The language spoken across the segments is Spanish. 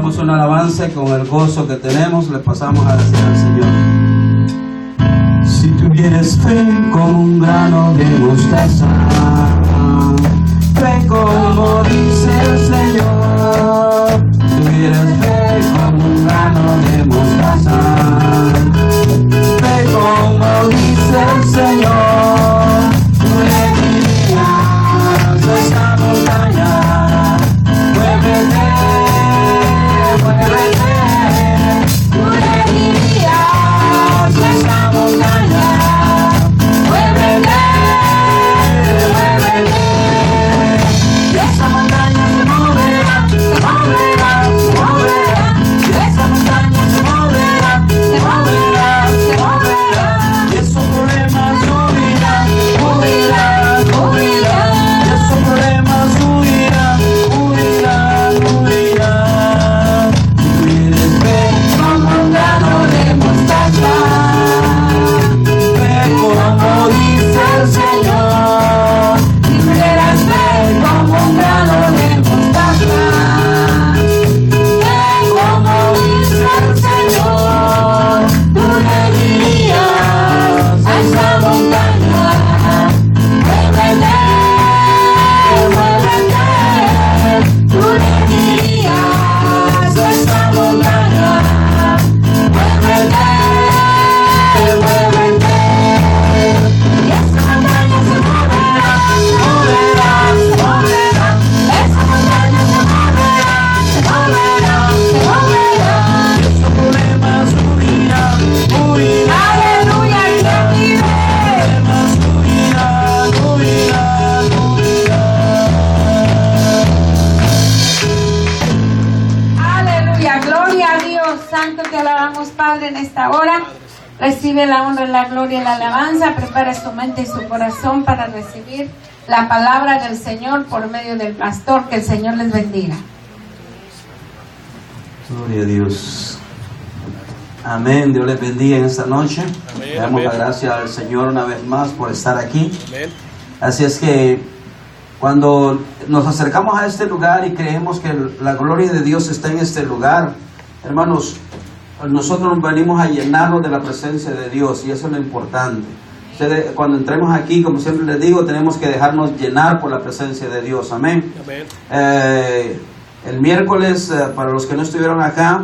cantamos una alabanza y con el gozo que tenemos le pasamos a decir al Señor. Si tuvieras fe como un grano de mostaza, fe como dice el Señor. Tuvieras fe como un grano de mostaza, fe como dice el Señor. Tú le dirías a esta montaña, muévete, muévete. Tú le dirías a esta montaña, muévete, muévete. Y esa montaña se moverá, se moverá, se moverá. Y esa montaña se moverá, se moverá, se moverá. Y esos problemas huirán, huirán, huirán. Y esos problemas huirán, huirán, huirán. Si tuvieres fe como un grano de mostaza, fe como dice el Señor. Si tuvieras fe como un grano de mostaza, fe como dice el Señor. Tú le dirías a esa montaña, muévete, muévete. Tú le dirías a esa montaña, muévete, muévete. Y esa montaña se moverá, moverá, moverá. Esa montaña se moverá, moverá, moverá. Y esos problemas huirán, huirán. Aleluya, ¿quién vive? Problemas huirán, huirán, huirán. Aleluya, gloria a Dios, santo te alabamos, Padre, en esta hora. Recibe la honra, la gloria y la alabanza. Prepara su mente y su corazón para recibir la palabra del Señor por medio del pastor. Que el Señor les bendiga. Gloria a Dios. Amén. Dios les bendiga en esta noche. Le damos la gracia al Señor una vez más por estar aquí. Amén. Así es que cuando nos acercamos a este lugar y creemos que la gloria de Dios está en este lugar, hermanos, nosotros venimos a llenarnos de la presencia de Dios y eso es lo importante. Ustedes, cuando entremos aquí, como siempre les digo, tenemos que dejarnos llenar por la presencia de Dios. Amén. Amén. El miércoles, para los que no estuvieron acá,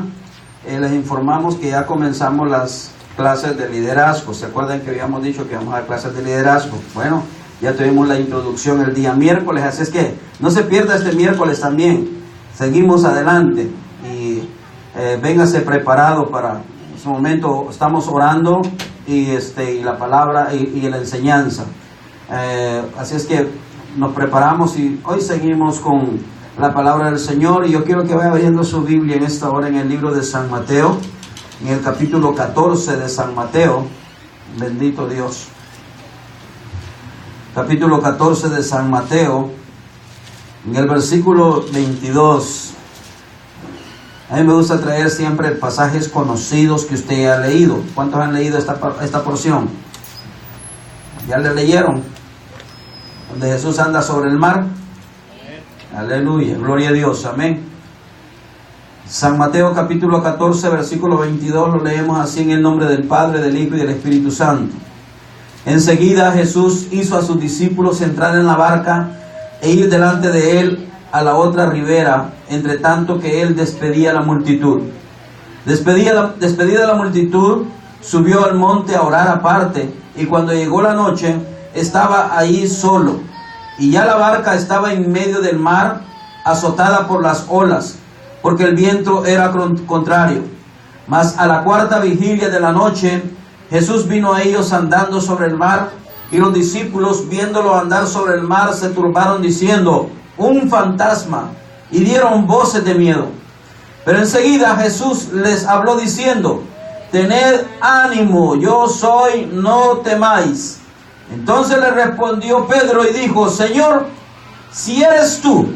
les informamos que ya comenzamos las clases de liderazgo. ¿Se acuerdan que habíamos dicho que íbamos a clases de liderazgo? Bueno, ya tuvimos la introducción el día miércoles, así es que no se pierda este miércoles también. Seguimos adelante y véngase preparado para ese momento. Estamos orando y la palabra y la enseñanza. Así es que nos preparamos y hoy seguimos con la palabra del Señor. Y yo quiero que vaya abriendo su Biblia en esta hora en el libro de San Mateo, en el capítulo 14 de San Mateo. Bendito Dios. Capítulo 14 de San Mateo, en el versículo 22. A mí me gusta traer siempre pasajes conocidos que usted ya ha leído. ¿Cuántos han leído esta porción? ¿Ya le leyeron? Donde Jesús anda sobre el mar. Aleluya, gloria a Dios, amén. San Mateo capítulo 14, versículo 22, lo leemos así en el nombre del Padre, del Hijo y del Espíritu Santo. Enseguida Jesús hizo a sus discípulos entrar en la barca e ir delante de él a la otra ribera, entre tanto que él despedía a la multitud. Despedida la multitud, subió al monte a orar aparte, y cuando llegó la noche, estaba ahí solo, y ya la barca estaba en medio del mar, azotada por las olas, porque el viento era contrario. Mas a la cuarta vigilia de la noche, Jesús vino a ellos andando sobre el mar, y los discípulos, viéndolo andar sobre el mar, se turbaron diciendo: un fantasma, y dieron voces de miedo. Pero enseguida Jesús les habló diciendo: tened ánimo, yo soy, no temáis. Entonces le respondió Pedro y dijo: Señor, si eres tú,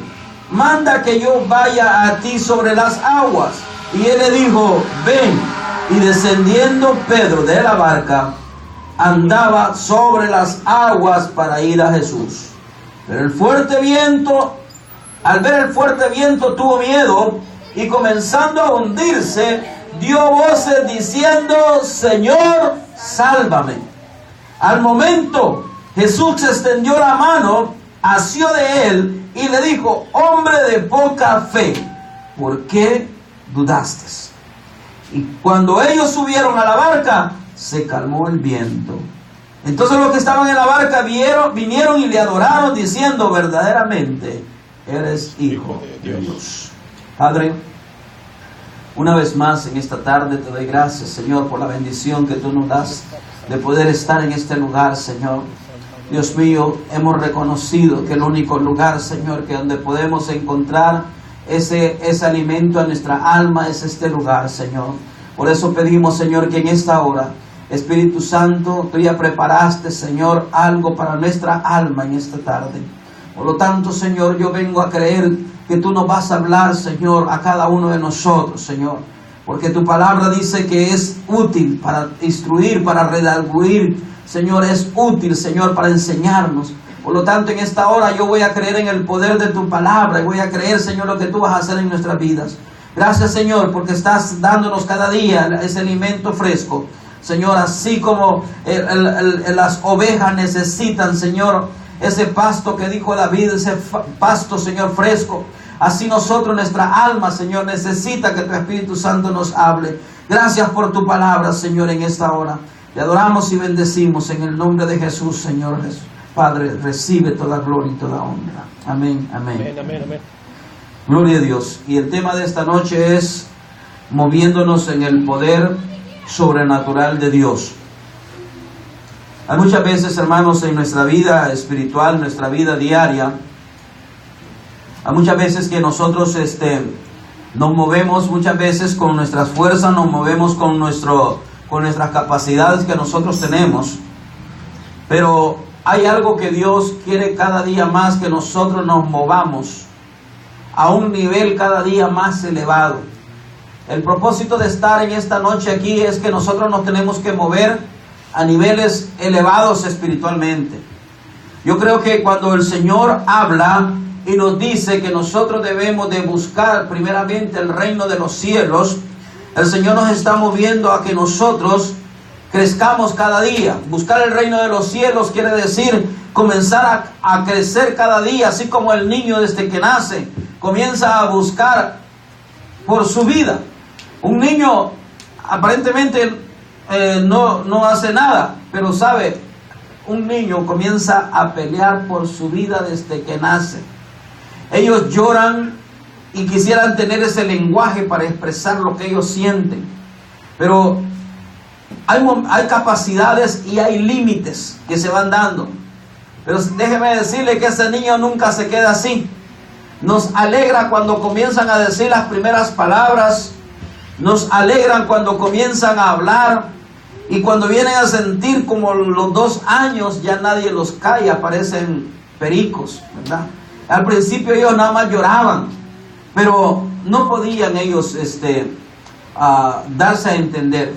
manda que yo vaya a ti sobre las aguas. Y él le dijo: ven. Y descendiendo Pedro de la barca, andaba sobre las aguas para ir a Jesús. Pero al ver el fuerte viento, tuvo miedo y comenzando a hundirse, dio voces diciendo: Señor, sálvame. Al momento, Jesús extendió la mano, asió de él y le dijo: hombre de poca fe, ¿por qué dudaste? Y cuando ellos subieron a la barca, se calmó el viento. Entonces los que estaban en la barca vinieron y le adoraron, diciendo: verdaderamente eres Hijo de Dios. Padre, una vez más en esta tarde te doy gracias, Señor, por la bendición que tú nos das de poder estar en este lugar, Señor. Dios mío, hemos reconocido que el único lugar, Señor, que donde podemos encontrar ese alimento a nuestra alma es este lugar, Señor. Por eso pedimos, Señor, que en esta hora, Espíritu Santo, tú ya preparaste, Señor, algo para nuestra alma en esta tarde. Por lo tanto, Señor, yo vengo a creer que tú nos vas a hablar, Señor, a cada uno de nosotros, Señor. Porque tu palabra dice que es útil para instruir, para redarguir, Señor, es útil, Señor, para enseñarnos. Por lo tanto, en esta hora yo voy a creer en el poder de tu palabra y voy a creer, Señor, lo que tú vas a hacer en nuestras vidas. Gracias, Señor, porque estás dándonos cada día ese alimento fresco. Señor, así como las ovejas necesitan, Señor, ese pasto que dijo David, ese pasto, Señor, fresco. Así nosotros, nuestra alma, Señor, necesita que tu Espíritu Santo nos hable. Gracias por tu palabra, Señor, en esta hora. Te adoramos y bendecimos en el nombre de Jesús, Señor Jesús. Padre, recibe toda gloria y toda honra. Amén, amén. Amén, amén, amén. Gloria a Dios. Y el tema de esta noche es moviéndonos en el poder sobrenatural de Dios. Hay muchas veces, hermanos, en nuestra vida espiritual, nuestra vida diaria, hay muchas veces que nosotros nos movemos, muchas veces con nuestras fuerzas, nos movemos con nuestras capacidades que nosotros tenemos. Pero hay algo que Dios quiere cada día más, que nosotros nos movamos a un nivel cada día más elevado. El propósito de estar en esta noche aquí es que nosotros nos tenemos que mover a niveles elevados espiritualmente. Yo creo que cuando el Señor habla y nos dice que nosotros debemos de buscar primeramente el reino de los cielos, el Señor nos está moviendo a que nosotros crezcamos cada día. Buscar el reino de los cielos quiere decir comenzar a crecer cada día, así como el niño desde que nace comienza a buscar por su vida. Un niño aparentemente no hace nada, pero sabe, un niño comienza a pelear por su vida desde que nace. Ellos lloran y quisieran tener ese lenguaje para expresar lo que ellos sienten, pero hay capacidades y hay límites que se van dando. Pero déjeme decirle que ese niño nunca se queda así. Nos alegra cuando comienzan a decir las primeras palabras, nos alegran cuando comienzan a hablar, y cuando vienen a sentir como los 2 años ya nadie los calla, parecen pericos, ¿verdad? Al principio ellos nada más lloraban, pero no podían ellos darse a entender.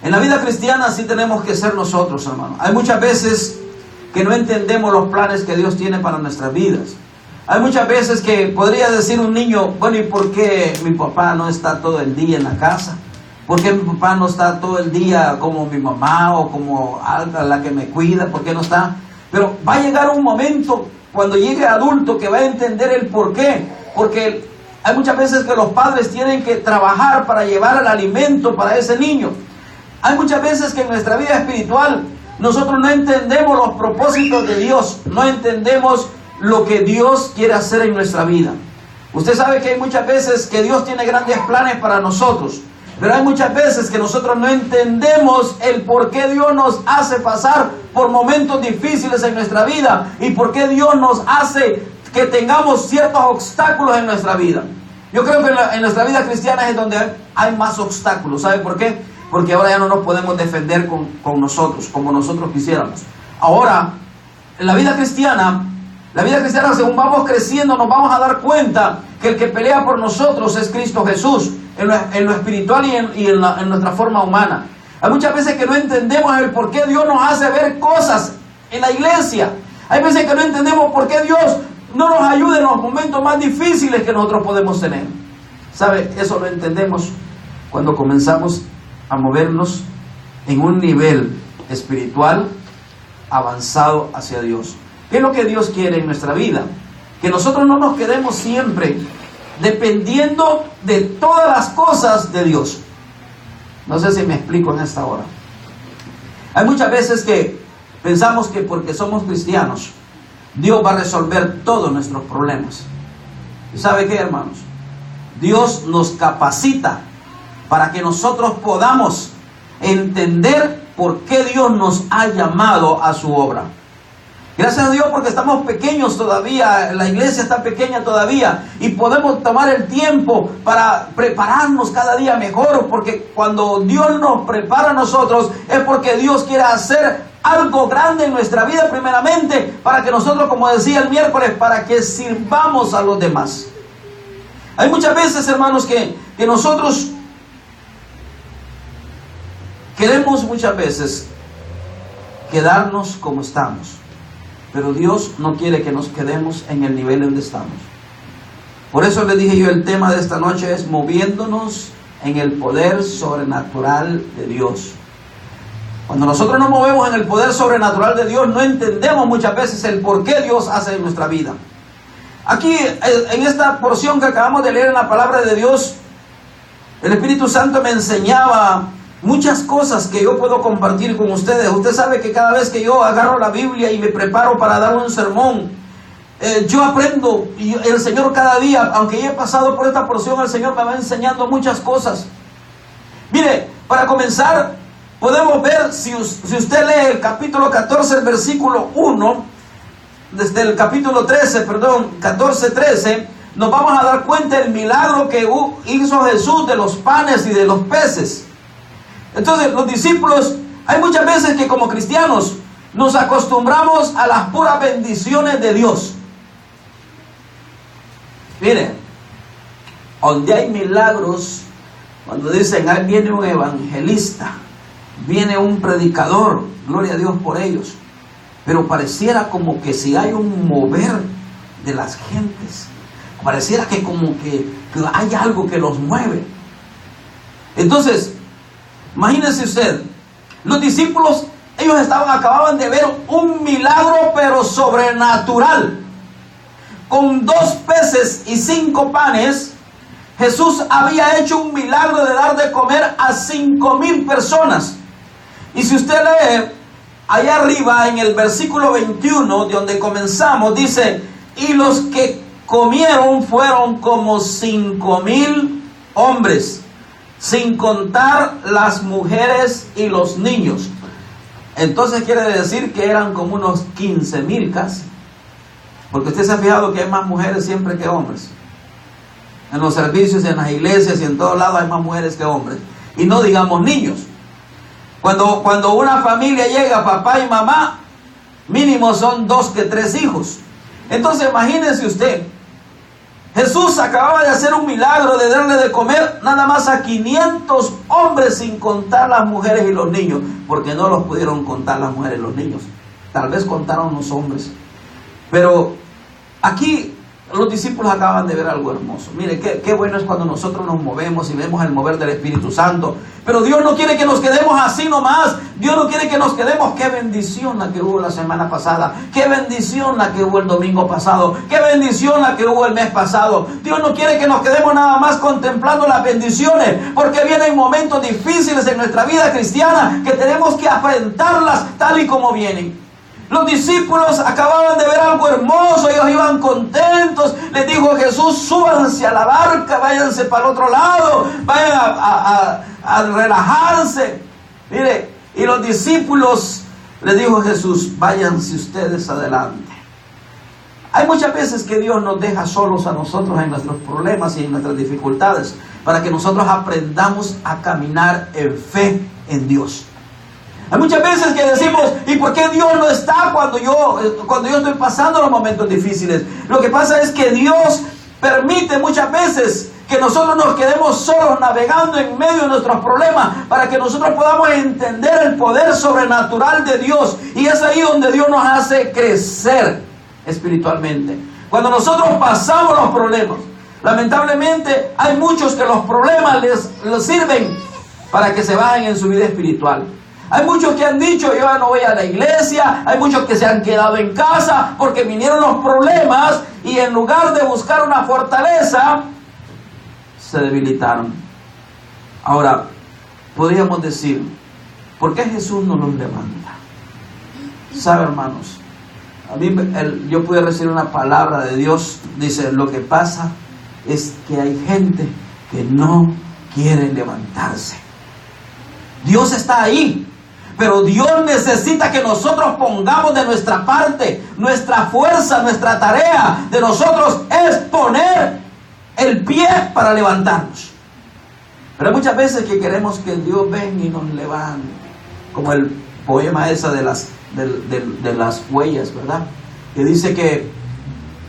En la vida cristiana así tenemos que ser nosotros, hermano. Hay muchas veces que no entendemos los planes que Dios tiene para nuestras vidas. Hay muchas veces que podría decir un niño: bueno, ¿y por qué mi papá no está todo el día en la casa? ¿Por qué mi papá no está todo el día como mi mamá o como la que me cuida? ¿Por qué no está? Pero va a llegar un momento cuando llegue adulto que va a entender el por qué. Porque hay muchas veces que los padres tienen que trabajar para llevar el alimento para ese niño. Hay muchas veces que en nuestra vida espiritual nosotros no entendemos los propósitos de Dios, no entendemos lo que Dios quiere hacer en nuestra vida. Usted sabe que hay muchas veces que Dios tiene grandes planes para nosotros, pero hay muchas veces que nosotros no entendemos el por qué Dios nos hace pasar por momentos difíciles en nuestra vida y por qué Dios nos hace que tengamos ciertos obstáculos en nuestra vida. Yo creo que en nuestra vida cristiana es donde hay más obstáculos. ¿Sabe por qué? Porque ahora ya no nos podemos defender con nosotros como nosotros quisiéramos. Ahora, en la vida cristiana, según vamos creciendo, nos vamos a dar cuenta que el que pelea por nosotros es Cristo Jesús, en lo espiritual y en nuestra forma humana. Hay muchas veces que no entendemos el por qué Dios nos hace ver cosas en la iglesia. Hay veces que no entendemos por qué Dios no nos ayuda en los momentos más difíciles que nosotros podemos tener. ¿Sabe? Eso lo entendemos cuando comenzamos a movernos en un nivel espiritual avanzado hacia Dios. ¿Qué es lo que Dios quiere en nuestra vida? Que nosotros no nos quedemos siempre dependiendo de todas las cosas de Dios. No sé si me explico en esta hora. Hay muchas veces que pensamos que porque somos cristianos, Dios va a resolver todos nuestros problemas. ¿Y sabe qué, hermanos? Dios nos capacita para que nosotros podamos entender por qué Dios nos ha llamado a su obra. Gracias a Dios porque estamos pequeños todavía, la iglesia está pequeña todavía y podemos tomar el tiempo para prepararnos cada día mejor, porque cuando Dios nos prepara a nosotros es porque Dios quiere hacer algo grande en nuestra vida primeramente, para que nosotros, como decía el miércoles, para que sirvamos a los demás. Hay muchas veces, hermanos, que nosotros queremos muchas veces quedarnos como estamos. Pero Dios no quiere que nos quedemos en el nivel donde estamos. Por eso le dije yo, el tema de esta noche es moviéndonos en el poder sobrenatural de Dios. Cuando nosotros nos movemos en el poder sobrenatural de Dios, no entendemos muchas veces el por qué Dios hace en nuestra vida. Aquí, en esta porción que acabamos de leer en la palabra de Dios, el Espíritu Santo me enseñaba muchas cosas que yo puedo compartir con ustedes. Usted sabe que cada vez que yo agarro la Biblia y me preparo para dar un sermón, yo aprendo, y el Señor cada día, aunque yo he pasado por esta porción, el Señor me va enseñando muchas cosas. Mire, para comenzar, podemos ver, si usted lee el capítulo 14, el versículo 1, desde el capítulo 14, 13, nos vamos a dar cuenta del milagro que hizo Jesús de los panes y de los peces. Entonces, los discípulos, hay muchas veces que como cristianos nos acostumbramos a las puras bendiciones de Dios. Miren, donde hay milagros, cuando dicen, ahí viene un evangelista, viene un predicador, gloria a Dios por ellos, pero pareciera como que si hay un mover de las gentes, pareciera que como que hay algo que los mueve. Entonces, imagínense usted, los discípulos, ellos acababan de ver un milagro pero sobrenatural. Con 2 peces y 5 panes, Jesús había hecho un milagro de dar de comer a 5,000 personas. Y si usted lee allá arriba en el versículo 21, de donde comenzamos, dice, y los que comieron fueron como 5,000 hombres, sin contar las mujeres y los niños. Entonces quiere decir que eran como unos 15,000 casi. Porque usted se ha fijado que hay más mujeres siempre que hombres. En los servicios, en las iglesias y en todos lados hay más mujeres que hombres. Y no digamos niños. Cuando una familia llega, papá y mamá, mínimo son 2 que 3 hijos. Entonces imagínense usted, Jesús acababa de hacer un milagro de darle de comer nada más a 500 hombres, sin contar las mujeres y los niños, porque no los pudieron contar las mujeres y los niños. Tal vez contaron los hombres. Pero aquí los discípulos acaban de ver algo hermoso. Mire, qué bueno es cuando nosotros nos movemos y vemos el mover del Espíritu Santo. Pero Dios no quiere que nos quedemos así nomás. Dios no quiere que nos quedemos. Qué bendición la que hubo la semana pasada. Qué bendición la que hubo el domingo pasado. Qué bendición la que hubo el mes pasado. Dios no quiere que nos quedemos nada más contemplando las bendiciones, porque vienen momentos difíciles en nuestra vida cristiana que tenemos que afrontarlas tal y como vienen. Los discípulos acababan de ver algo hermoso, ellos iban contentos. Les dijo Jesús, súbanse a la barca, váyanse para el otro lado, vayan a relajarse. Mire, y los discípulos, les dijo Jesús, váyanse ustedes adelante. Hay muchas veces que Dios nos deja solos a nosotros en nuestros problemas y en nuestras dificultades, para que nosotros aprendamos a caminar en fe en Dios. Hay muchas veces que decimos, ¿y por qué Dios no está cuando yo estoy pasando los momentos difíciles? Lo que pasa es que Dios permite muchas veces que nosotros nos quedemos solos navegando en medio de nuestros problemas, para que nosotros podamos entender el poder sobrenatural de Dios. Y es ahí donde Dios nos hace crecer espiritualmente. Cuando nosotros pasamos los problemas, Lamentablemente hay muchos que los problemas les sirven para que se bajen en su vida espiritual. Hay muchos que han dicho, yo ya no voy a la iglesia. Hay muchos que se han quedado en casa porque vinieron los problemas y en lugar de buscar una fortaleza, se debilitaron. Ahora, podríamos decir, ¿por qué Jesús no los levanta? ¿Sabe, hermanos? A mí yo pude recibir una palabra de Dios. Dice, lo que pasa es que hay gente que no quiere levantarse. Dios está ahí, pero Dios necesita que nosotros pongamos de nuestra parte. Nuestra fuerza, nuestra tarea de nosotros es poner el pie para levantarnos. Pero hay muchas veces que queremos que Dios venga y nos levante, como el poema ese de las huellas, ¿verdad? Que dice que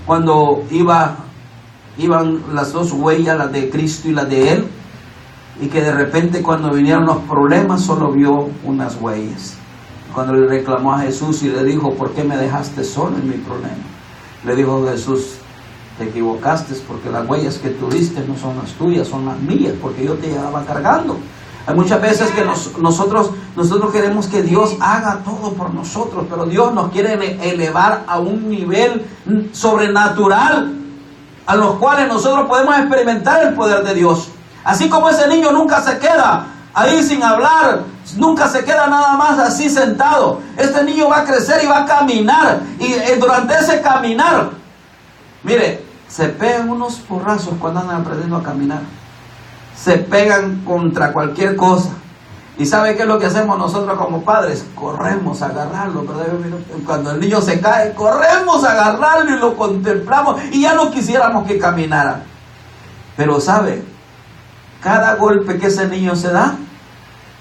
cuando iban las dos huellas, las de Cristo y las de Él, y que de repente cuando vinieron los problemas solo vio unas huellas. Cuando le reclamó a Jesús y le dijo, ¿por qué me dejaste solo en mi problema? Le dijo Jesús, te equivocaste, porque las huellas que tuviste no son las tuyas, son las mías, porque yo te llevaba cargando. Hay muchas veces que nosotros queremos que Dios haga todo por nosotros, pero Dios nos quiere elevar a un nivel sobrenatural, a los cuales nosotros podemos experimentar el poder de Dios. Así como ese niño nunca se queda ahí sin hablar, nunca se queda nada más así sentado. Este niño va a crecer y va a caminar, y durante ese caminar, mire, se pegan unos porrazos cuando andan aprendiendo a caminar. Se pegan contra cualquier cosa. ¿Y sabe qué es lo que hacemos nosotros como padres? Corremos a agarrarlo, ¿verdad? Cuando el niño se cae, corremos a agarrarlo y lo contemplamos y ya no quisiéramos que caminara. Pero ¿sabe? Cada golpe que ese niño se da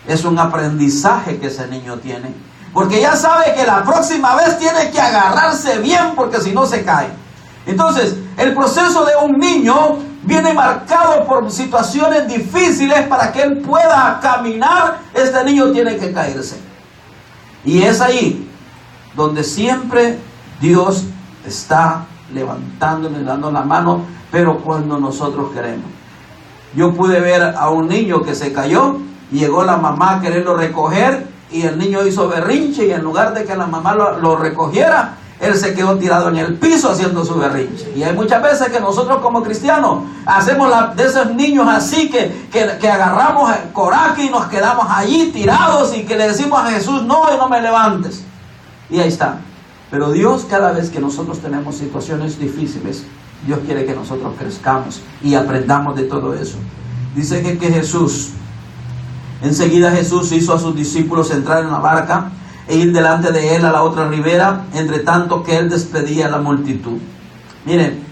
es un aprendizaje que ese niño tiene. Porque ya sabe que la próxima vez tiene que agarrarse bien, porque si no se cae. Entonces, el proceso de un niño viene marcado por situaciones difíciles. Para que él pueda caminar, este niño tiene que caerse. Y es ahí donde siempre Dios está levantándole, dando la mano, pero cuando nosotros queremos. Yo pude ver a un niño que se cayó, llegó la mamá a quererlo recoger y el niño hizo berrinche, y en lugar de que la mamá lo recogiera, él se quedó tirado en el piso haciendo su berrinche. Y hay muchas veces que nosotros como cristianos hacemos de esos niños así, que agarramos el coraje y nos quedamos allí tirados, y que le decimos a Jesús, no, y no me levantes. Y ahí está. Pero Dios, cada vez que nosotros tenemos situaciones difíciles, Dios quiere que nosotros crezcamos y aprendamos de todo eso. Dice que Jesús, enseguida Jesús hizo a sus discípulos entrar en la barca e ir delante de él a la otra ribera, entre tanto que él despedía a la multitud. Miren,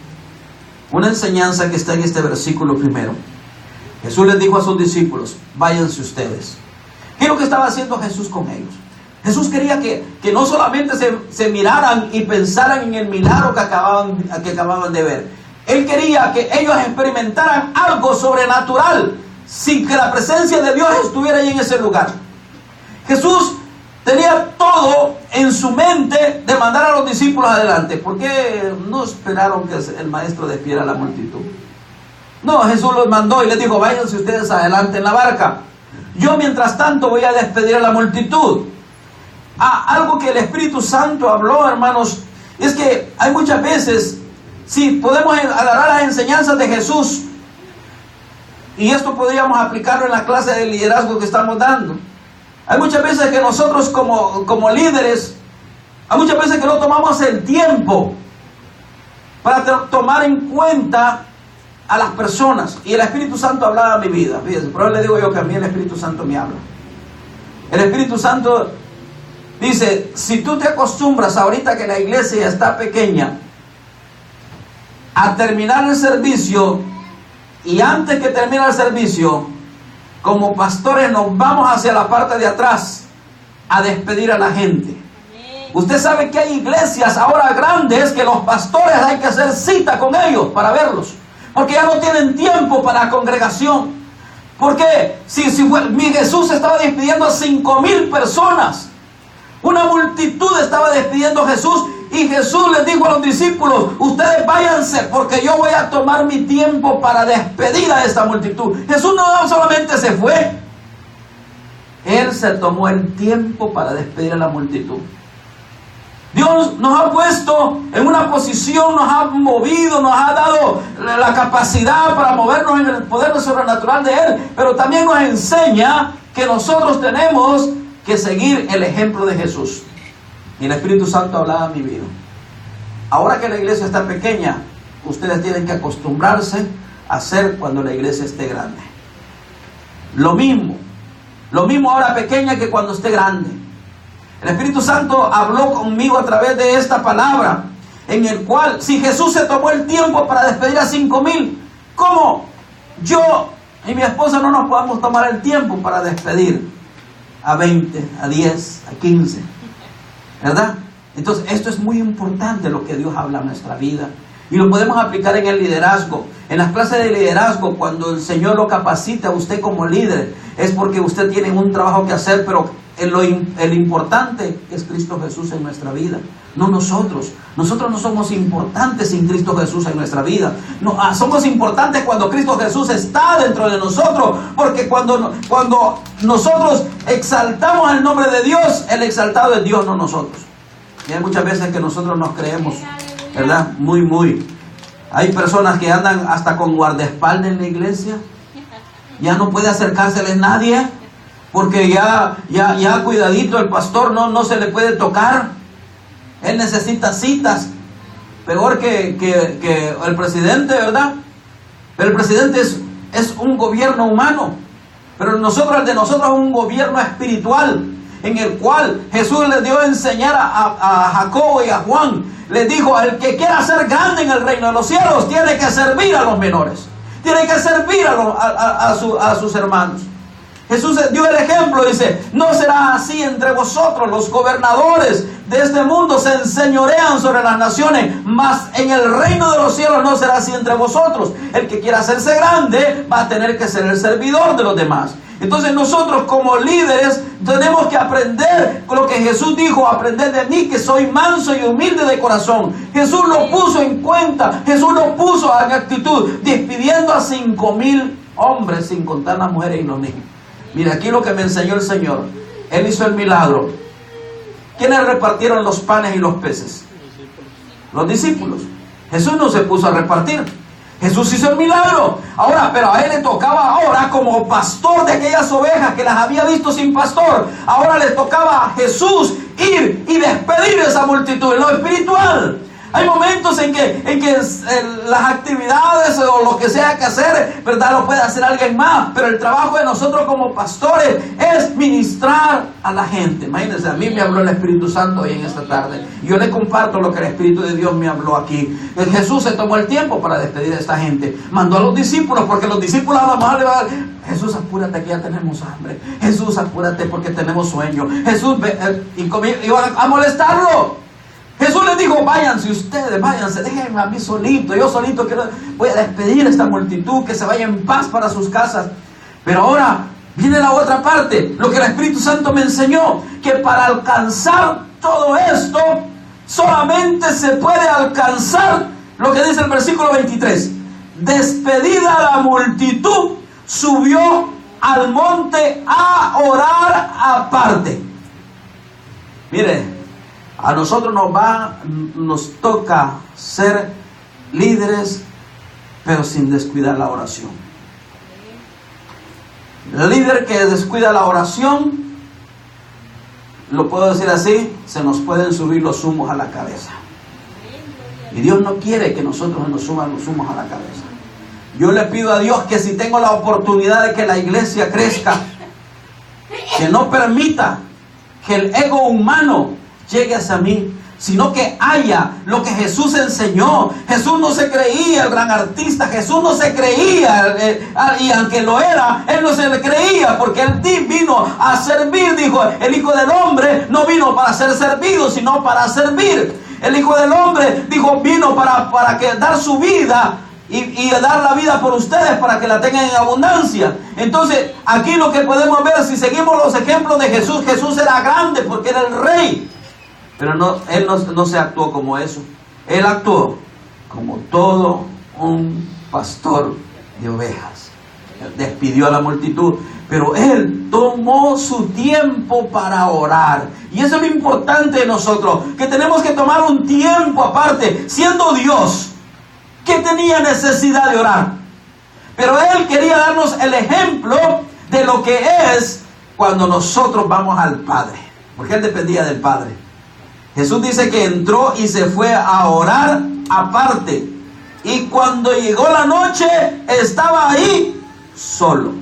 una enseñanza que está en este versículo primero. Jesús les dijo a sus discípulos, váyanse ustedes. ¿Qué es lo que estaba haciendo Jesús con ellos? Jesús quería que no solamente se miraran y pensaran en el milagro que acababan de ver. Él quería que ellos experimentaran algo sobrenatural, sin que la presencia de Dios estuviera ahí en ese lugar. Jesús tenía todo en su mente de mandar a los discípulos adelante. ¿Por qué no esperaron que el maestro despidiera a la multitud? No, Jesús los mandó y les dijo, váyanse ustedes adelante en la barca. Yo mientras tanto voy a despedir a la multitud. Algo que el Espíritu Santo habló, hermanos, es que hay muchas veces, si podemos agarrar las enseñanzas de Jesús, y esto podríamos aplicarlo en la clase de liderazgo que estamos dando. Hay muchas veces que nosotros como líderes, hay muchas veces que no tomamos el tiempo para tomar en cuenta a las personas. Y el Espíritu Santo hablaba a mi vida. Fíjense, pero le digo yo que a mí el Espíritu Santo me habla. El Espíritu Santo dice, si tú te acostumbras ahorita que la iglesia está pequeña, a terminar el servicio, y antes que termine el servicio, como pastores nos vamos hacia la parte de atrás a despedir a la gente. Usted sabe que hay iglesias ahora grandes que los pastores hay que hacer cita con ellos para verlos, porque ya no tienen tiempo para la congregación. Porque si mi Jesús estaba despidiendo a 5,000 personas, una multitud estaba despidiendo a Jesús, Y Jesús les dijo a los discípulos, ustedes váyanse porque yo voy a tomar mi tiempo para despedir a esta multitud. Jesús no solamente se fue, Él se tomó el tiempo para despedir a la multitud. Dios nos ha puesto en una posición, nos ha movido, nos ha dado la capacidad para movernos en el poder sobrenatural de Él, pero también nos enseña que nosotros tenemos que seguir el ejemplo de Jesús. Y el Espíritu Santo hablaba a mi vida. Ahora que la iglesia está pequeña, ustedes tienen que acostumbrarse a hacer cuando la iglesia esté grande. Lo mismo ahora pequeña que cuando esté grande. El Espíritu Santo habló conmigo a través de esta palabra, en el cual, si Jesús se tomó el tiempo para despedir a 5,000, ¿cómo yo y mi esposa no nos podamos tomar el tiempo para despedir a 20, a 10, a 15? ¿Verdad? Entonces, esto es muy importante, lo que Dios habla en nuestra vida. Y lo podemos aplicar en el liderazgo. En las clases de liderazgo, cuando el Señor lo capacita a usted como líder, es porque usted tiene un trabajo que hacer, pero el importante es Cristo Jesús en nuestra vida, no nosotros. Nosotros no somos importantes sin Cristo Jesús en nuestra vida. No, somos importantes cuando Cristo Jesús está dentro de nosotros, porque cuando nosotros exaltamos el nombre de Dios, el exaltado es Dios, no nosotros. Y hay muchas veces que nosotros nos creemos, ¿verdad? Hay personas que andan hasta con guardaespaldas en la iglesia. Ya no puede acercárseles nadie, porque ya cuidadito, el pastor no se le puede tocar. Él necesita citas. Peor que el presidente, ¿verdad? Pero el presidente es un gobierno humano. Pero el de nosotros es un gobierno espiritual, en el cual Jesús les dio a enseñar a Jacobo y a Juan. Les dijo, el que quiera ser grande en el reino de los cielos tiene que servir a los menores, tiene que servir a sus hermanos. Jesús dio el ejemplo, dice, no será así entre vosotros. Los gobernadores de este mundo se enseñorean sobre las naciones, mas en el reino de los cielos no será así entre vosotros. El que quiera hacerse grande va a tener que ser el servidor de los demás. Entonces nosotros como líderes tenemos que aprender con lo que Jesús dijo, aprender de mí que soy manso y humilde de corazón. Jesús lo puso en cuenta, Jesús lo puso en actitud, despidiendo a 5,000 hombres, sin contar las mujeres y los niños. Mira, aquí lo que me enseñó el Señor. Él hizo el milagro. ¿Quiénes repartieron los panes y los peces? Los discípulos. Jesús no se puso a repartir. Jesús hizo el milagro. Pero a Él le tocaba ahora, como pastor de aquellas ovejas que las había visto sin pastor, ahora le tocaba a Jesús ir y despedir a esa multitud en lo espiritual. Hay momentos en que las actividades o lo que sea que hacer, ¿verdad?, lo puede hacer alguien más. Pero el trabajo de nosotros como pastores es ministrar a la gente. Imagínense, a mí me habló el Espíritu Santo hoy en esta tarde. Y yo le comparto lo que el Espíritu de Dios me habló aquí. Jesús se tomó el tiempo para despedir a esta gente. Mandó a los discípulos, porque los discípulos a lo mejor le van a decir, Jesús, apúrate que ya tenemos hambre. Jesús, apúrate porque tenemos sueño. Jesús, iban a molestarlo. Jesús les dijo, váyanse ustedes, váyanse, déjenme a mí solito. Yo solito voy a despedir a esta multitud, que se vaya en paz para sus casas. Pero ahora viene la otra parte, lo que el Espíritu Santo me enseñó, que para alcanzar todo esto, solamente se puede alcanzar lo que dice el versículo 23. Despedida la multitud, subió al monte a orar aparte. Mire, a nosotros nos toca ser líderes, pero sin descuidar la oración. El líder que descuida la oración, lo puedo decir así, se nos pueden subir los humos a la cabeza. Y Dios no quiere que nosotros nos suban los humos a la cabeza. Yo le pido a Dios que si tengo la oportunidad de que la iglesia crezca, que no permita que el ego humano llegue hacia mí, sino que haya lo que Jesús enseñó. Jesús no se creía el gran artista, Jesús no se creía, y aunque lo era, Él no se le creía, porque Él vino a servir. Dijo, el Hijo del Hombre no vino para ser servido, sino para servir. El Hijo del Hombre, dijo, vino para dar su vida y dar la vida por ustedes, para que la tengan en abundancia. Entonces, aquí lo que podemos ver, si seguimos los ejemplos de Jesús, Jesús era grande porque era el Rey. Pero no, él no se actuó como eso. Él actuó como todo un pastor de ovejas. Despidió a la multitud, pero él tomó su tiempo para orar. Y eso es lo importante de nosotros, que tenemos que tomar un tiempo aparte, siendo Dios, que tenía necesidad de orar. Pero él quería darnos el ejemplo de lo que es cuando nosotros vamos al Padre, porque él dependía del Padre. Jesús dice que entró y se fue a orar aparte, y cuando llegó la noche estaba ahí solo.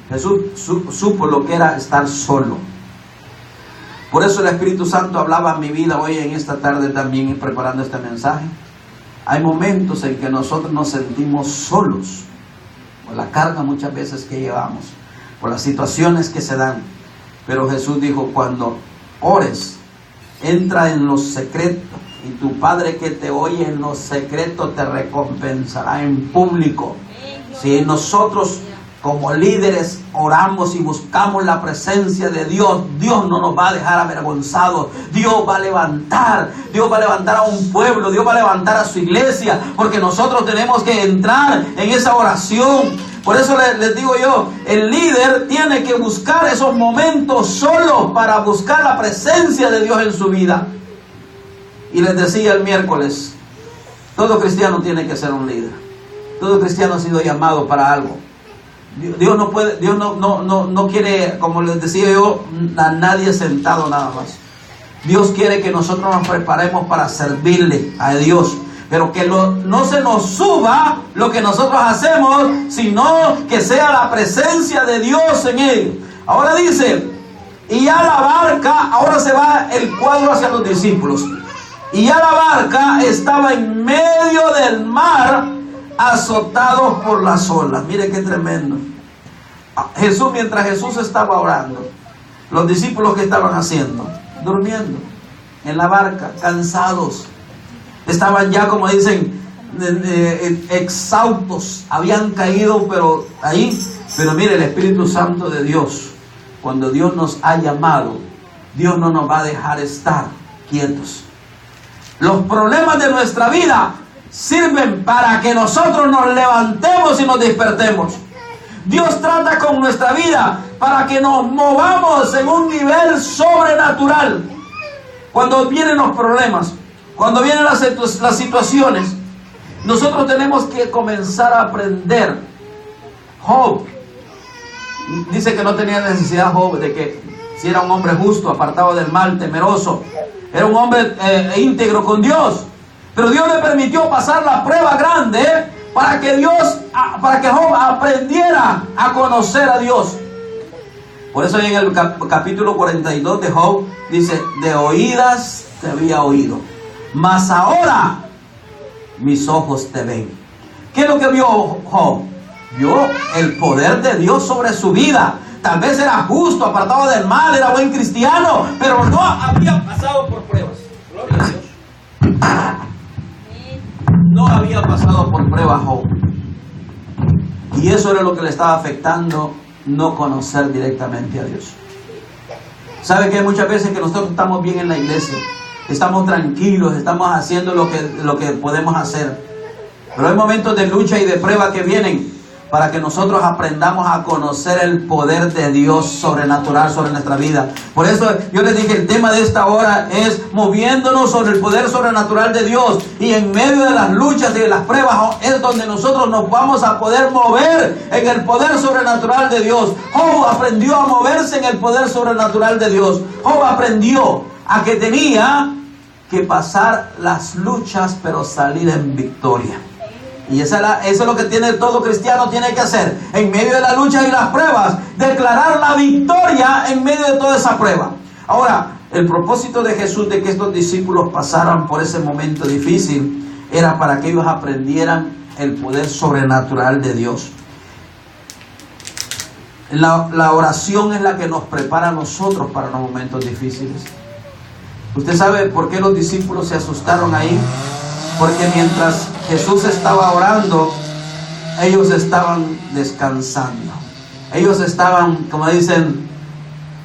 Jesús supo lo que era estar solo. Por eso el Espíritu Santo hablaba en mi vida hoy en esta tarde también, preparando este mensaje. Hay momentos en que nosotros nos sentimos solos por la carga muchas veces que llevamos, por las situaciones que se dan. Pero Jesús dijo, cuando ores, entra en los secretos, y tu Padre que te oye en los secretos te recompensará en público. Si nosotros como líderes oramos y buscamos la presencia de Dios, Dios no nos va a dejar avergonzados. Dios va a levantar a un pueblo, Dios va a levantar a su iglesia, porque nosotros tenemos que entrar en esa oración. Por eso les digo yo, el líder tiene que buscar esos momentos solos para buscar la presencia de Dios en su vida. Y les decía el miércoles, todo cristiano tiene que ser un líder. Todo cristiano ha sido llamado para algo. Dios no puede, Dios no quiere, como les decía yo, a nadie sentado nada más. Dios quiere que nosotros nos preparemos para servirle a Dios, pero que no se nos suba lo que nosotros hacemos, sino que sea la presencia de Dios en él. Ahora dice, y ya la barca, ahora se va el cuadro hacia los discípulos, y ya la barca estaba en medio del mar, azotados por las olas. Mire qué tremendo. Mientras Jesús estaba orando, los discípulos, ¿qué estaban haciendo? Durmiendo en la barca, cansados. Estaban ya, como dicen, exhaustos, habían caído, pero mire, el Espíritu Santo de Dios, cuando Dios nos ha llamado, Dios no nos va a dejar estar quietos. Los problemas de nuestra vida sirven para que nosotros nos levantemos y nos despertemos. Dios trata con nuestra vida para que nos movamos en un nivel sobrenatural. Cuando vienen los problemas, cuando vienen las situaciones, nosotros tenemos que comenzar a aprender. Job dice que no tenía necesidad, Job, de que si era un hombre justo, apartado del mal, temeroso, era un hombre íntegro con Dios. Pero Dios le permitió pasar la prueba grande para que Job aprendiera a conocer a Dios. Por eso en el capítulo 42 de Job dice, de oídas te había oído, mas ahora mis ojos te ven. ¿Qué es lo que vio Job? Vio el poder de Dios sobre su vida. Tal vez era justo, apartado del mal, era buen cristiano, pero no había pasado por pruebas. Gloria a Dios. No había pasado por pruebas Job. Y eso era lo que le estaba afectando, no conocer directamente a Dios. ¿Sabe que hay muchas veces que nosotros estamos bien en la iglesia? Estamos tranquilos, estamos haciendo lo que podemos hacer. Pero hay momentos de lucha y de prueba que vienen para que nosotros aprendamos a conocer el poder de Dios sobrenatural sobre nuestra vida. Por eso yo les dije, el tema de esta hora es moviéndonos sobre el poder sobrenatural de Dios. Y en medio de las luchas y de las pruebas es donde nosotros nos vamos a poder mover en el poder sobrenatural de Dios. Job aprendió a moverse en el poder sobrenatural de Dios. Job aprendió a que tenía que pasar las luchas, pero salir en victoria. Y eso es lo que todo cristiano tiene que hacer. En medio de la lucha y las pruebas, declarar la victoria en medio de toda esa prueba. Ahora, el propósito de Jesús de que estos discípulos pasaran por ese momento difícil era para que ellos aprendieran el poder sobrenatural de Dios. La oración es la que nos prepara a nosotros para los momentos difíciles. ¿Usted sabe por qué los discípulos se asustaron ahí? Porque mientras Jesús estaba orando, ellos estaban descansando. Ellos estaban, como dicen,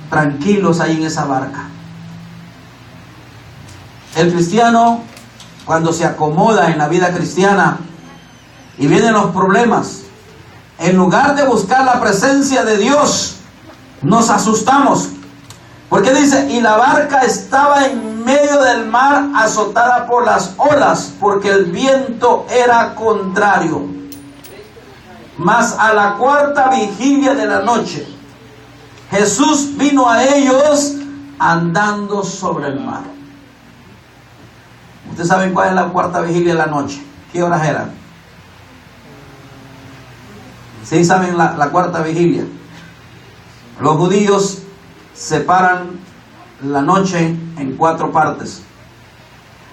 tranquilos ahí en esa barca. El cristiano, cuando se acomoda en la vida cristiana y vienen los problemas, en lugar de buscar la presencia de Dios, nos asustamos. Porque dice, y la barca estaba en medio del mar azotada por las olas, porque el viento era contrario. Mas a la cuarta vigilia de la noche, Jesús vino a ellos andando sobre el mar. ¿Ustedes saben cuál es la cuarta vigilia de la noche? ¿Qué horas eran? ¿Sí saben la cuarta vigilia? Los judíos separan la noche en 4 partes.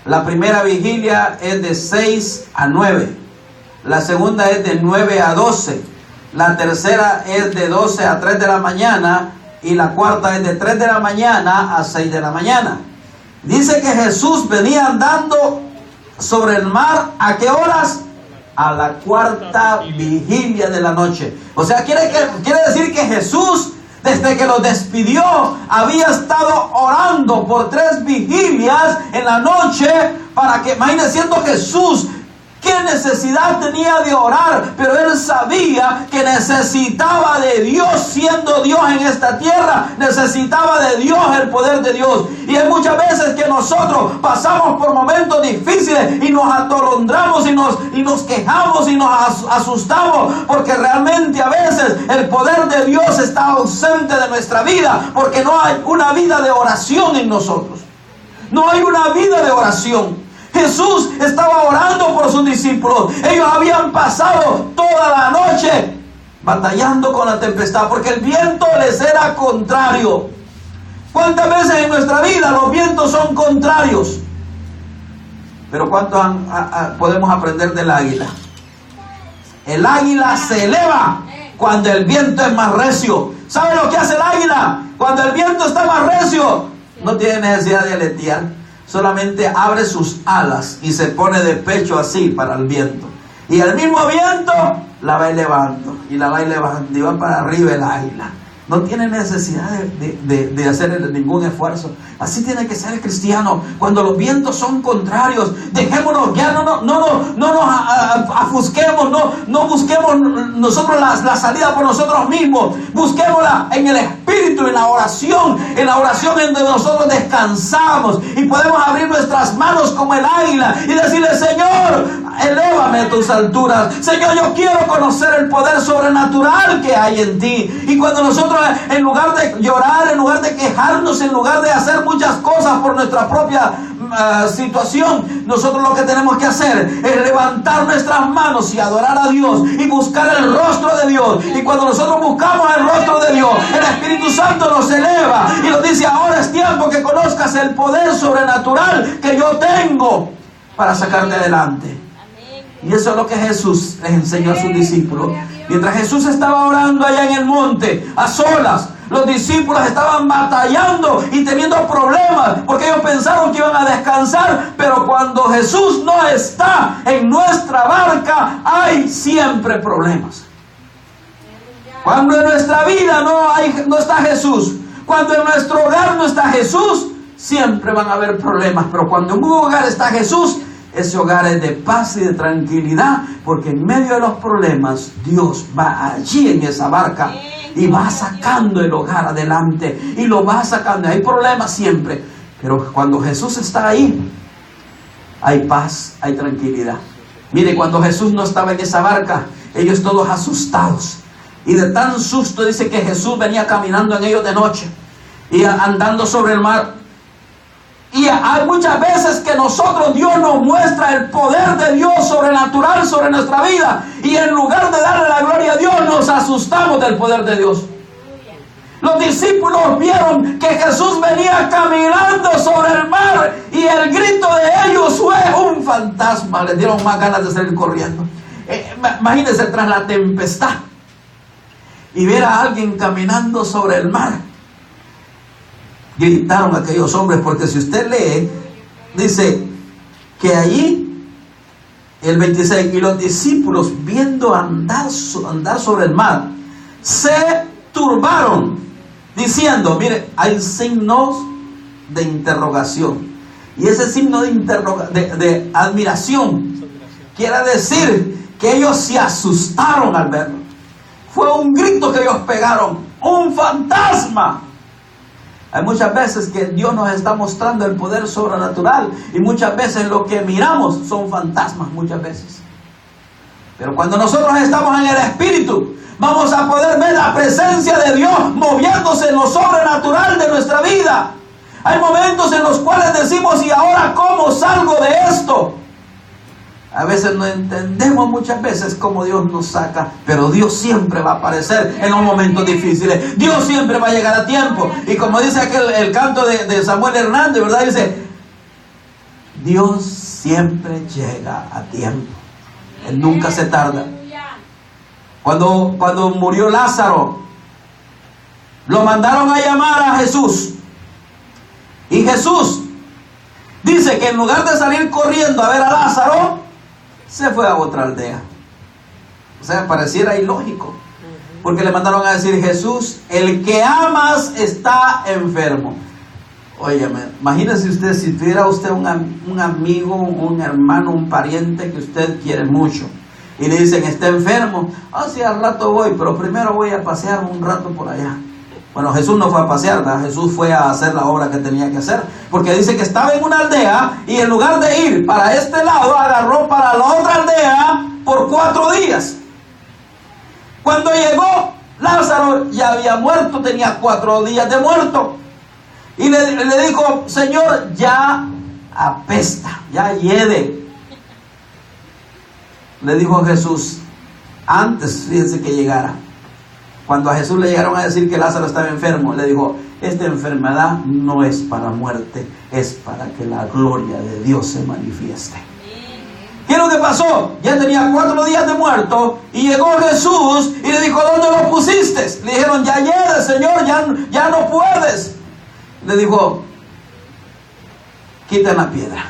La primera vigilia es de 6 a 9. La segunda es de 9 a 12. La tercera es de 12 a 3 de la mañana. Y la cuarta es de 3 de la mañana a 6 de la mañana. Dice que Jesús venía andando sobre el mar. ¿A qué horas? A la cuarta vigilia de la noche. O sea, quiere decir que Jesús, desde que los despidió, había estado orando por 3 vigilias en la noche, para que, imagínense, siendo Jesús, ¿qué necesidad tenía de orar? Pero él sabía que necesitaba de Dios, siendo Dios en esta tierra, necesitaba de Dios, el poder de Dios. Y hay muchas veces que nosotros pasamos por momentos difíciles y nos atolondraramos y nos quejamos y nos asustamos, porque realmente a veces el poder de Dios está ausente de nuestra vida, porque no hay una vida de oración en nosotros. No hay una vida de oración. Jesús estaba orando por sus discípulos. Ellos habían pasado toda la noche batallando con la tempestad, porque el viento les era contrario. ¿Cuántas veces en nuestra vida los vientos son contrarios? Pero ¿cuánto podemos aprender del águila? El águila se eleva cuando el viento es más recio. ¿Sabe lo que hace el águila? Cuando el viento está más recio, no tiene necesidad de aletear. Solamente abre sus alas y se pone de pecho así para el viento. Y el mismo viento la va elevando y la va elevando y va para arriba el águila. No tiene necesidad de hacer ningún esfuerzo. Así tiene que ser el cristiano. Cuando los vientos son contrarios, dejémonos guiar, no nos afusquemos, no busquemos nosotros la salida por nosotros mismos. Busquémosla en el Espíritu, en la oración en donde nosotros descansamos y podemos abrir nuestras manos como el águila y decirle: Señor, elévame a tus alturas. Señor, yo quiero conocer el poder sobrenatural que hay en ti. Y cuando nosotros, en lugar de llorar, en lugar de quejarnos, en lugar de hacer muchas cosas por nuestra propia situación, nosotros lo que tenemos que hacer es levantar nuestras manos y adorar a Dios y buscar el rostro de Dios. Y cuando nosotros buscamos el rostro de Dios, el Espíritu Santo nos eleva y nos dice: ahora es tiempo que conozcas el poder sobrenatural que yo tengo para sacarte adelante. Y eso es lo que Jesús les enseñó a sus discípulos. Mientras Jesús estaba orando allá en el monte, a solas, los discípulos estaban batallando y teniendo problemas, porque ellos pensaron que iban a descansar. Pero cuando Jesús no está en nuestra barca, hay siempre problemas. Cuando en nuestra vida no está Jesús, cuando en nuestro hogar no está Jesús, siempre van a haber problemas. Pero cuando en un hogar está Jesús, ese hogar es de paz y de tranquilidad, porque en medio de los problemas Dios va allí en esa barca y va sacando el hogar adelante y lo va sacando. Hay problemas siempre, pero cuando Jesús está ahí, hay paz, hay tranquilidad. Mire, cuando Jesús no estaba en esa barca, ellos todos asustados, y de tan susto dice que Jesús venía caminando en ellos de noche y andando sobre el mar. Y hay muchas veces que nosotros, Dios nos muestra el poder de Dios sobrenatural sobre nuestra vida, y en lugar de darle la gloria a Dios, nos asustamos del poder de Dios. Los discípulos vieron que Jesús venía caminando sobre el mar, y el grito de ellos fue un fantasma. Les dieron más ganas de salir corriendo. Imagínense, tras la tempestad y ver a alguien caminando sobre el mar, gritaron aquellos hombres, porque si usted lee, dice que allí, el 26, y los discípulos, viendo andar sobre el mar, se turbaron, diciendo, mire, hay signos de interrogación. Y ese signo de admiración quiere decir que ellos se asustaron al verlo. Fue un grito que ellos pegaron. ¡Un fantasma! Hay muchas veces que Dios nos está mostrando el poder sobrenatural. Y muchas veces lo que miramos son fantasmas, muchas veces. Pero cuando nosotros estamos en el Espíritu, vamos a poder ver la presencia de Dios moviéndose en lo sobrenatural de nuestra vida. Hay momentos en los cuales decimos, ¿y ahora cómo salgo de esto? A veces no entendemos muchas veces cómo Dios nos saca, pero Dios siempre va a aparecer en los momentos difíciles. Dios siempre va a llegar a tiempo. Y como dice el canto de Samuel Hernández, ¿verdad? Dice, Dios siempre llega a tiempo. Él nunca se tarda. Cuando murió Lázaro, lo mandaron a llamar a Jesús. Y Jesús dice que en lugar de salir corriendo a ver a Lázaro, se fue a otra aldea. O sea, pareciera ilógico, porque le mandaron a decir, Jesús, el que amas está enfermo. Óyeme, imagínese usted si tuviera usted un amigo, un hermano, un pariente que usted quiere mucho, y le dicen, está enfermo. Sí, al rato voy, pero primero voy a pasear un rato por allá. Bueno, Jesús no fue a pasear, ¿verdad? Jesús fue a hacer la obra que tenía que hacer, porque dice que estaba en una aldea y en lugar de ir para este lado, agarró para la otra aldea por 4 días. Cuando llegó, Lázaro ya había muerto, tenía 4 días de muerto. Y le dijo, Señor, ya apesta, ya hiede. Le dijo Jesús, antes, fíjense que llegara. Cuando a Jesús le llegaron a decir que Lázaro estaba enfermo, le dijo, esta enfermedad no es para muerte, es para que la gloria de Dios se manifieste. ¿Qué es lo que pasó? Ya tenía 4 días de muerto y llegó Jesús y le dijo, ¿dónde lo pusiste? Le dijeron, ya hiede, Señor, ya no puedes. Le dijo, quiten la piedra.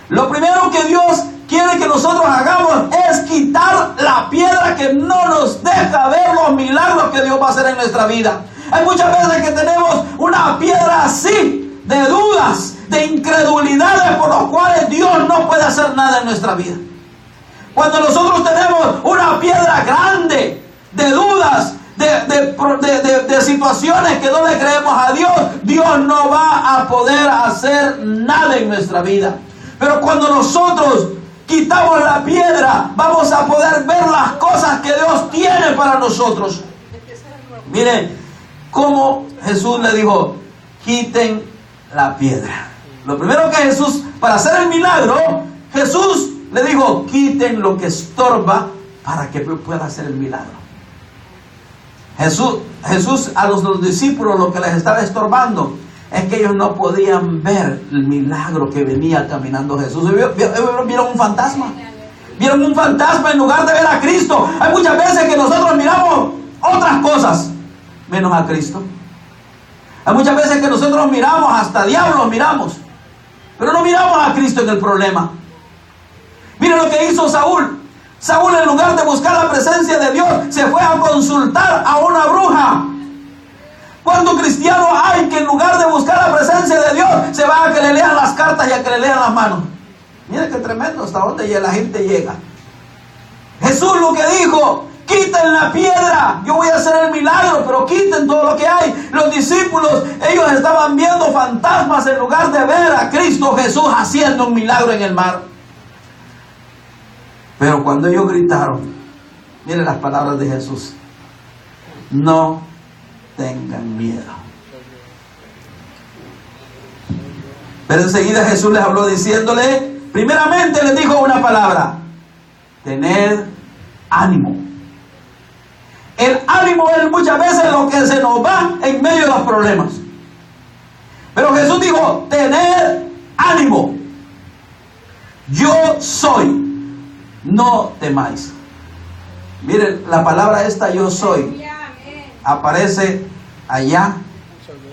Lo primero que Dios quiere que nosotros hagamos es quitar la piedra que no nos deja ver los milagros que Dios va a hacer en nuestra vida. Hay muchas veces que tenemos una piedra así, de dudas, de incredulidades por los cuales Dios no puede hacer nada en nuestra vida. Cuando nosotros tenemos una piedra grande de dudas, de situaciones que no le creemos a Dios, Dios no va a poder hacer nada en nuestra vida. Pero cuando nosotros quitamos la piedra, vamos a poder ver las cosas que Dios tiene para nosotros. Miren cómo Jesús le dijo, quiten la piedra. Lo primero que Jesús, para hacer el milagro, Jesús le dijo, quiten lo que estorba para que pueda hacer el milagro. Jesús a los discípulos lo que les estaba estorbando es que ellos no podían ver el milagro que venía caminando Jesús. Vieron un fantasma. Vieron un fantasma en lugar de ver a Cristo. Hay muchas veces que nosotros miramos otras cosas menos a Cristo. Hay muchas veces que nosotros miramos, hasta diablos miramos, pero no miramos a Cristo en el problema. Miren lo que hizo Saúl. Saúl, en lugar de buscar la presencia de Dios, se fue a consultar a una bruja. ¿Cuántos cristianos hay que en lugar de buscar la presencia de Dios se van a que le lean las cartas y a que le lean las manos? Miren qué tremendo, hasta dónde la gente llega. Jesús lo que dijo, quiten la piedra, yo voy a hacer el milagro, pero quiten todo lo que hay. Los discípulos, ellos estaban viendo fantasmas en lugar de ver a Cristo Jesús haciendo un milagro en el mar. Pero cuando ellos gritaron, miren las palabras de Jesús, no tengan miedo. Pero enseguida Jesús les habló diciéndole, primeramente les dijo una palabra, tened ánimo. El ánimo es muchas veces lo que se nos va en medio de los problemas. Pero Jesús dijo, tened ánimo. Yo soy. No temáis. Miren, la palabra esta, yo soy, aparece allá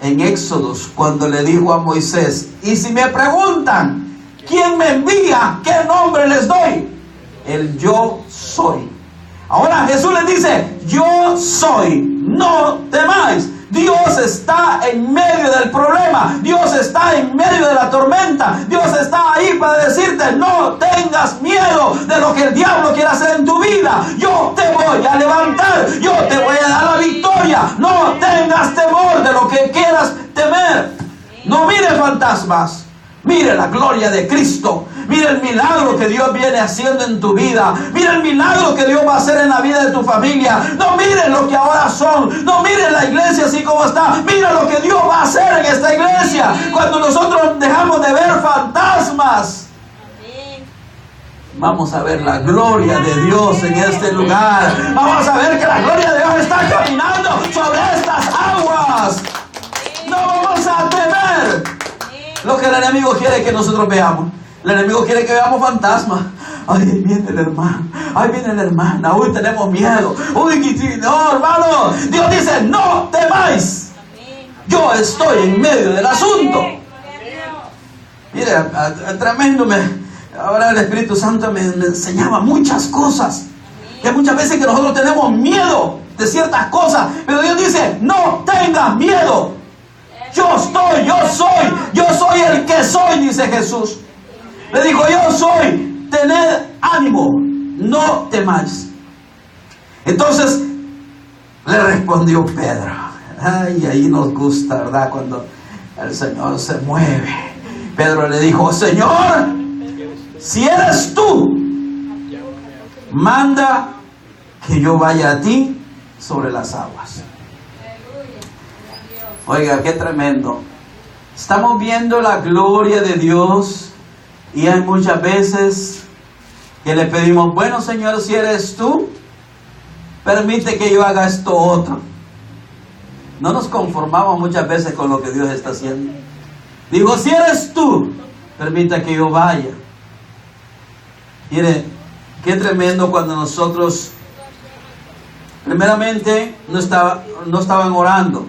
en Éxodos cuando le dijo a Moisés, y si me preguntan, ¿quién me envía? ¿Qué nombre les doy? El yo soy. Ahora Jesús les dice, yo soy, no temáis. Dios está en medio del problema. Dios está en medio de la tormenta. Dios está ahí para decirte: no tengas miedo de lo que el diablo quiere hacer en tu vida. Yo te voy a levantar. Yo te voy a dar la victoria. No tengas temor de lo que quieras temer. No mire fantasmas. Mire la gloria de Cristo. Mire el milagro que Dios viene haciendo en tu vida. Mire el milagro que Dios va a hacer en la vida de tu familia. No mire lo que ahora son. No mire la iglesia así como está. Mira lo que Dios va a hacer en esta iglesia. Cuando nosotros dejamos de ver fantasmas, vamos a ver la gloria de Dios en este lugar. Vamos a ver que la gloria de Dios está caminando sobre estas aguas. No vamos a temer lo que el enemigo quiere que nosotros veamos. El enemigo quiere que veamos fantasmas. Ay, viene el hermano. Ay, viene la hermana. Uy, tenemos miedo. Uy, no, hermano. Dios dice: no temáis. Yo estoy en medio del asunto. Mire, tremendo. Ahora el Espíritu Santo me enseñaba muchas cosas. Que muchas veces que nosotros tenemos miedo de ciertas cosas. Pero Dios dice: no tengas miedo. Yo soy el que soy, dice Jesús. Le dijo: yo soy, tened ánimo, no temáis. Entonces le respondió Pedro. Ay, ahí nos gusta, ¿verdad? Cuando el Señor se mueve. Pedro le dijo: Señor, si eres tú, manda que yo vaya a ti sobre las aguas. Oiga, qué tremendo. Estamos viendo la gloria de Dios y hay muchas veces que le pedimos: bueno, Señor, si eres tú, permite que yo haga esto otro. No nos conformamos muchas veces con lo que Dios está haciendo. Digo: si eres tú, permite que yo vaya. Mire, qué tremendo cuando nosotros, primeramente, no estaban orando.